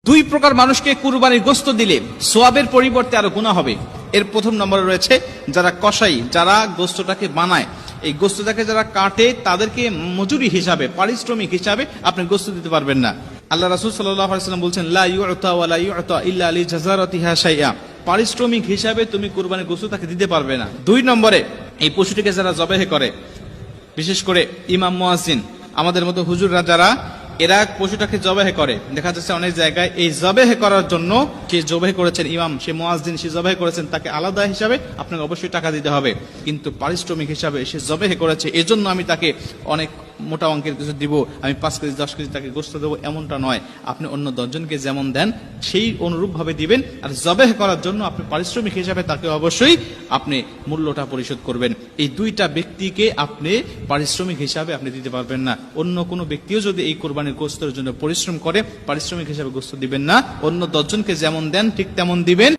দুই প্রকার মানুষকে কুরবানির গোশত দিলে সোয়াবের পরিবর্তে আরো গুনাহ হবে। এর প্রথম নম্বরে রয়েছে যারা কসাই, যারা গোশতটাকে বানায়, এই গোশতটাকে যারা কাটে তাদেরকে মজুরি হিসাবে, পারিশ্রমিক হিসাবে আপনি গোশত দিতে পারবেন না। আল্লাহ রাসূল সাল্লাল্লাহু আলাইহি ওয়াসাল্লাম বলছেন, লা ইউতা ওয়া লা ইউতা ইল্লা লি জাযারাতিহা শাইআ, পারিশ্রমিক হিসাবে তুমি কুরবানির গোশত তাকে দিতে পারবে না। দুই নম্বরে এই পশুটিকে যারা জবাহ করে, বিশেষ করে ইমাম মুয়াজ্জিন, আমাদের মতো হুজুররা যারা, এরা পশুটাকে জবাহ করে, দেখা যাচ্ছে অনেক জায়গায় এই জবাহ করার জন্য যে জবাহ করেছেন ইমাম, সে মুয়াজ্জিন, সে জবাহ করেছেন, তাকে আলাদা হিসাবে আপনাকে অবশ্যই টাকা দিতে হবে। কিন্তু পারিশ্রমিক হিসাবে সে জবাহ করেছে, এজন্য আমি তাকে অনেক মোটা অঙ্কের কিছু দিব, আমি 5 কেজি 10 কেজি তাকে গোশত দেবো, এমনটা নয়। আপনি অন্য 10 জনকে যেমন দেন সেই অনুরূপ ভাবে দিবেন। আর জবাহ করার জন্য আপনি পারিশ্রমিক হিসাবে তাকে অবশ্যই আপনি মূল্যটা পরিশোধ করবেন। এই দুইটা ব্যক্তিকে আপনি পারিশ্রমিক হিসাবে আপনি দিতে পারবেন না। অন্য কোনো ব্যক্তিও যদি এই কোরবানির গোশতের জন্য পরিশ্রম করে, পারিশ্রমিক হিসাবে গোশত দিবেন না। অন্য 10 জনকে যেমন দেন ঠিক তেমন দিবেন।